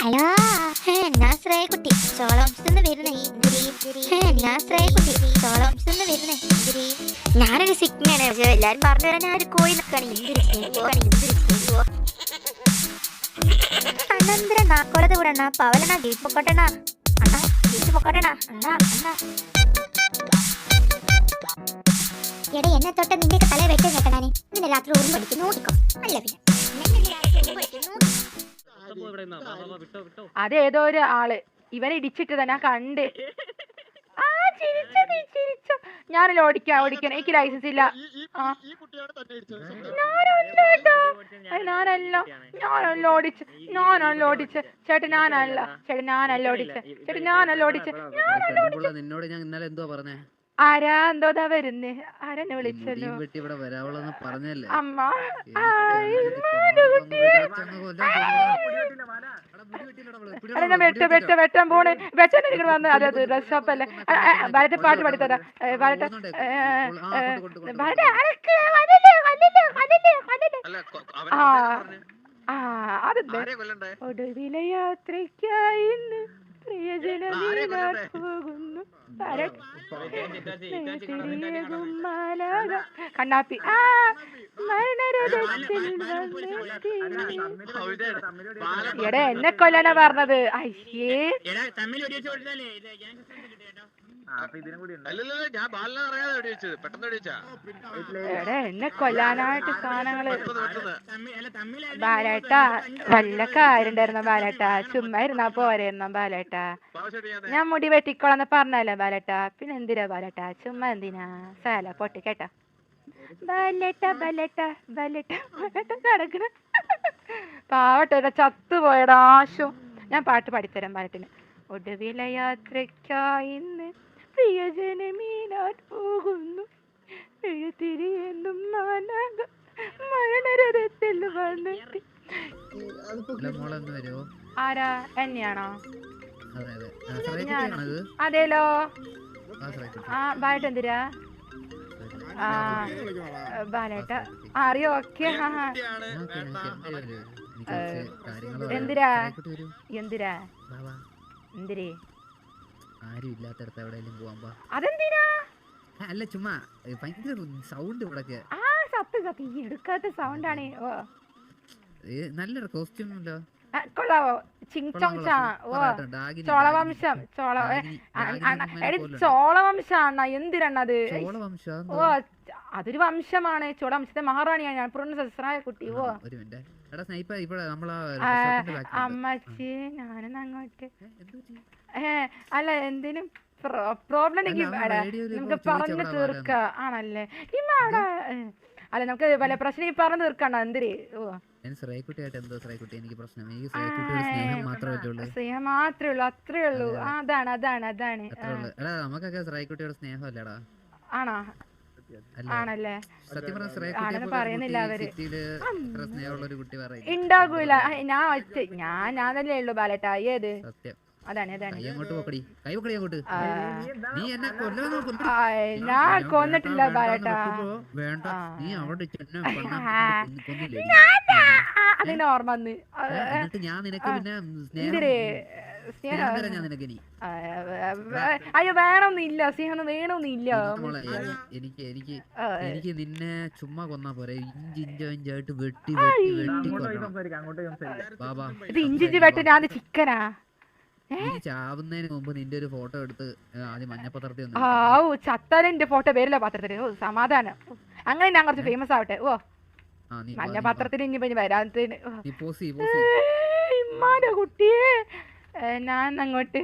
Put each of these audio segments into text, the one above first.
Hello, ഞാൻ ശ്രേയക്കുട്ടി ചോളംസ് വരുന്നേ. ഞാൻ ശ്രേയക്കുട്ടി ചോളംസ് വരുന്നേ. ഞാനൊരു സിഗ്നയാണ്. എല്ലാരും പറഞ്ഞു തരാൻ ഞാൻ ഒരു കോഴി നിൽക്കാണ്. അണ്ണന്തര നാക്കോളത് കൂടണ പവലണ ജീപ്പ് പൊക്കോട്ടണ അണ്ണാ, ജീപ്പ് പൊക്കോട്ടണ അണ്ണാ അണ്ണാ. എടെ എന്നെ തൊട്ട് നിന്റെയൊക്കെ തല വെട്ടി കേട്ടണാനെ. നിന്നെ രാത്രി ഓർമ്മ പഠിക്കും നോക്കിക്കോ. അല്ല പിന്നെ അതേതോ ഒരു ആള് ഇവനെ ഇടിച്ചിട്ട് തന്നെ കണ്ട്. ചിരിച്ചോ. ഞാനല്ലോ ഓടിക്കാൻ എനിക്ക് ലൈസൻസ് ഇല്ല. ഞാനല്ല ഓടിച്ച് ചേട്ടൻ ഞാനല്ല ഓടിച്ച്. നിന്നോട് ഞാൻ ഇന്നലെ എന്തോ പറഞ്ഞേ? ആരാ എന്തോതാ വരുന്നേ? ആരെന്നെ വിളിച്ചല്ലോ? അമ്മ വെട്ടാൻ പോണേ. വെട്ടാൻ വന്ന് അതെ ഡ്രസ് ഷോപ്പ് അല്ലേ. വരട്ടെ, പാട്ട് പാടിത്തരാം. വരട്ടെ. അതെന്താ? ഒടുവിലെ യാത്രയ്ക്കായി പോകുന്നു കണ്ണാപ്പി. എടാ എന്നെ കൊല്ലാനാ പറഞ്ഞത്. അയ്യേ എടാ എന്നെ കൊല്ലാനായിട്ട് സാധനങ്ങള്. ബാലേട്ടാ വല്ല കാര്യണ്ടായിരുന്ന ബാലേട്ടാ? ചുമ്മാ ഇരുന്നാ പോരായിരുന്നോ ബാലേട്ടാ? ഞാൻ മുടി വെട്ടിക്കോളന്ന് പറഞ്ഞല്ലേ ബാലേട്ടാ? പിന്നെ എന്തിനാ ബാലേട്ടാ? ചുമ്മാ എന്തിനാ സാല പൊട്ടി കേട്ടാ? നടക്കണ പാവട്ടെ ചത്തുപോയടാ ആശു. ഞാൻ പാട്ട് പാടിത്തരാം ബാലറ്റിന്. ഒടുവില യാത്രയ്ക്കായി പ്രിയജനമീനാൻ പോകുന്നു എഴുതിരിയെന്നും മരണരഥത്തിൽ വന്നിട്ട്. ആരാ? എന്നെയാണോ? അതേലോ. ബാലേട്ട എന്തിരാ? ബാലേട്ട അറിയോ? ഓക്കെ. എന്തിരാ എന്തിരാ എന്തിരേ? ആരും ഇല്ലാത്തടത്ത് എവിടെയെങ്കിലും പോവാൻ. അതെന്തിനാ? അല്ല ചുമ്മാ ഭയങ്കര സൗണ്ട് ഇവിടൊക്കെ. സത്യം ഈ എടുക്കാത്ത സൗണ്ടാണ്. ഓ നല്ലൊരു കോസ്റ്റ്യൂം ഉണ്ടോ? കൊള്ളാവോ? ചോളവംശം ചോളവംശാണ്. എന്തിനാണത്? ഓ അതൊരു വംശമാണ്. ചോളവംശത്തെ മഹാറാണിയാണ് ഞാൻ. കുട്ടി. ഓ അമ്മച്ചി ഞാനൊന്ന് അങ്ങോട്ട്. അല്ല എന്തിനും പ്രോബ്ലം നമുക്ക് പറഞ്ഞു തീർക്ക ആണല്ലേ? ഇമ്മ അല്ല നമുക്ക് വല്ല പ്രശ്നം പറഞ്ഞു തീർക്കണ്ട. എന്തിരി? ഓ സ്നേഹം മാത്രമേ ഉള്ളൂ. അത്രേ ഉള്ളൂ. അതാണ് ആണോ? ആണല്ലേ? ആണെന്ന് പറയുന്നില്ല അവര്. ഉണ്ടാകൂല. ഞാനല്ലേ ഉള്ളു ബാലേട്ടാ. ഏത്? അതാണ് ഞാൻ കൊന്നിട്ടില്ല ബാലേട്ടാ. അതിന് ഓർമ്മ വന്ന്. അയ്യോ വേണമെന്നില്ല. സ്നേഹം വേണമെന്നില്ല. എനിക്ക് നിന്നെ ചുമ്മാ കൊന്നാ പോരെ. ഇഞ്ചായിട്ട് വെട്ടി ഇത് ഇഞ്ചി വെട്ടി ഞാൻ ചിക്കനാ. ചാവുന്നതിന് മുമ്പ് നിന്റെ ഒരു ഫോട്ടോ എടുത്ത് ആദ്യം മഞ്ഞപ്പത്രത്തിൽ ചത്താലും എന്റെ ഫോട്ടോ പേരില്ല പത്രത്തില്. ഓ സമാധാനം. അങ്ങനെ ഞാൻ കുറച്ച് ഫേമസ് ആവട്ടെ. ഓ മഞ്ഞപത്രത്തിൽ ഇനി വരാത്തതിന് ഇമ്മാന്റെ കുട്ടിയെ ഞാൻ അങ്ങോട്ട്.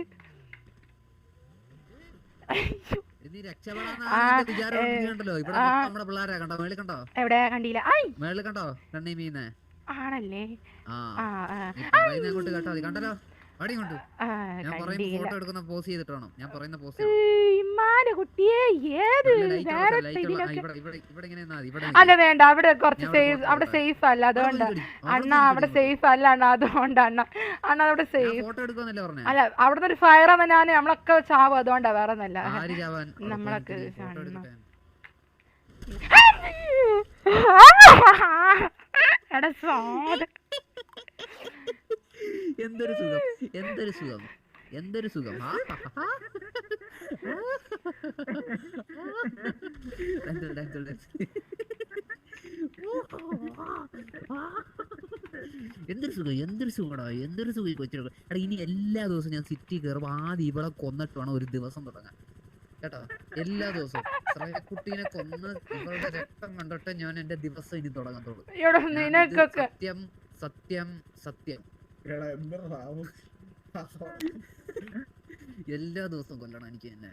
എവിടെ കണ്ടില്ല? ആണല്ലേ? കണ്ടല്ലോ. അല്ല വേണ്ട, അവിടെ കുറച്ച് സേഫ്. അവിടെ സേഫ് അല്ല, അതുകൊണ്ട് അണ്ണ അവിടെ സേഫ് അല്ല അണ്ണ. അതുകൊണ്ട് അണ്ണ അവിടെ സേഫ് അല്ല. അവിടുന്ന് ഒരു ഫയർ ആണെന്ന് ഞാൻ നമ്മളൊക്കെ ചാവും. അതുകൊണ്ടാ, വേറെ ഒന്നല്ല. നമ്മളൊക്കെ എടാ എന്തൊരു സുഖം, എന്തൊരു സുഖം, എന്തൊരു സുഖം. എന്തൊരു സുഖം, എന്തൊരു സുഖടാ, എന്തൊരു സുഖം കൊച്ചിട. എടാ ഇനി എല്ലാ ദിവസവും ഞാൻ സിറ്റി കയറുമ്പോൾ ആദ്യം ഇവളെ കൊന്നിട്ട് വേണം ഒരു ദിവസം തുടങ്ങാൻ കേട്ടോ. എല്ലാ ദിവസവും ശ്രേയക്കുട്ടീനെ കൊന്ന് ഇവളുടെ രക്തം കണ്ടിട്ട് ഞാൻ എന്റെ ദിവസം ഇനി തുടങ്ങത്തുള്ളൂ. സത്യം സത്യം സത്യം. എല്ലാ ദിവസവും കൊല്ലണം എനിക്ക് തന്നെ.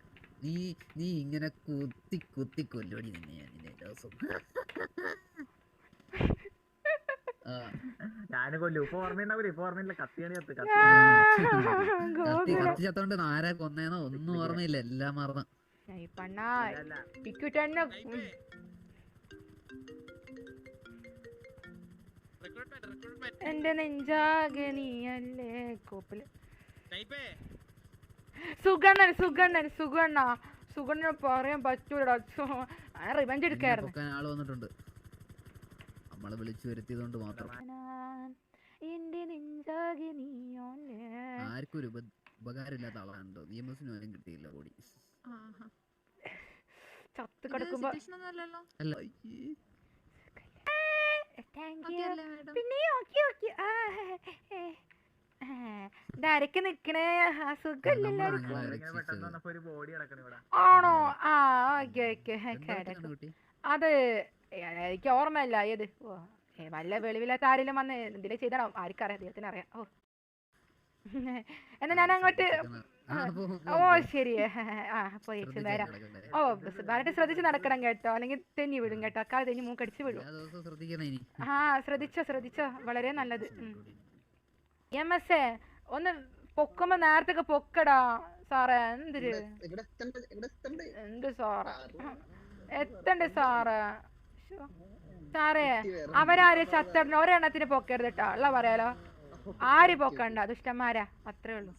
നീ ഇങ്ങനെ കുത്തി കുത്തി കൊല്ലോടി തന്നെ ഞാൻ എല്ലാ ദിവസവും. കത്തി ചത്തോണ്ട് ആരാ കൊന്നേന്നോ ഒന്നും ഓർമ്മയില്ല, എല്ലാം മറന്നു. എന്റെ നെഞ്ചാകനിയല്ലേ കോപ്പില് സുഗണ്ണൻ സുഗണ്ണൻ സുഗണ്ണ സുഗണ്ണ പറയാൻ പറ്റൂലടാ. റിവെഞ്ച് എടുക്കായിരുന്നു. ആള് വന്നിട്ടുണ്ട്, നമ്മള് വിളിച്ചു വരുത്തിയതുകൊണ്ട് മാത്രം. എന്റെ നെഞ്ചാകനിയോല്ലേ ആർക്കും ഒരു ഉപകാരമില്ലാത്ത ആളാണോ. നിയമസിന് പോലും കിട്ടിയില്ല കൂടി. ചത്ത് കിടക്കുമ്പോ അല്ല പിന്നെ ഇതാരൊക്കെ നിക്കണേ? സുഖല്ലേ? ആണോ? ആ ഓക്കെ ഓക്കെ. അത് എനിക്ക് ഓർമ്മയില്ല ഏത്. വല്ല വെളിവില്ലാത്ത ആരെങ്കിലും വന്ന് എന്തെങ്കിലും ചെയ്തണോ ആർക്കറിയാം, ദൈവത്തിന് അറിയാം. ഓ എന്നാ ഞാൻ അങ്ങോട്ട്. ഓ ശരി. ആ പോയി വരാം. ഓ വളരെ ശ്രദ്ധിച്ച് നടക്കണം കേട്ടോ, അല്ലെങ്കിൽ തെന്നി വിടും കേട്ടോ. അക്കാൾ തെന്നി മൂക്കടിച്ച് വിടും. ആ ശ്രദ്ധിച്ചോ വളരെ നല്ലത്. MS ഒന്ന് പൊക്കുമ്പോ നേരത്തൊക്കെ പൊക്കടാ സാറേ. എന്ത് സാറേ എത്തണ്ടേ സാറേ? സാറേ അവരാര് ചത്തട ഒരെണ്ണത്തിന് പൊക്കരുത് കേട്ടോ, ഉള്ള പറയാലോ. ആര് പൊക്കണ്ട ദുഷ്ടന്മാരാ, അത്രേ ഉള്ളൂ.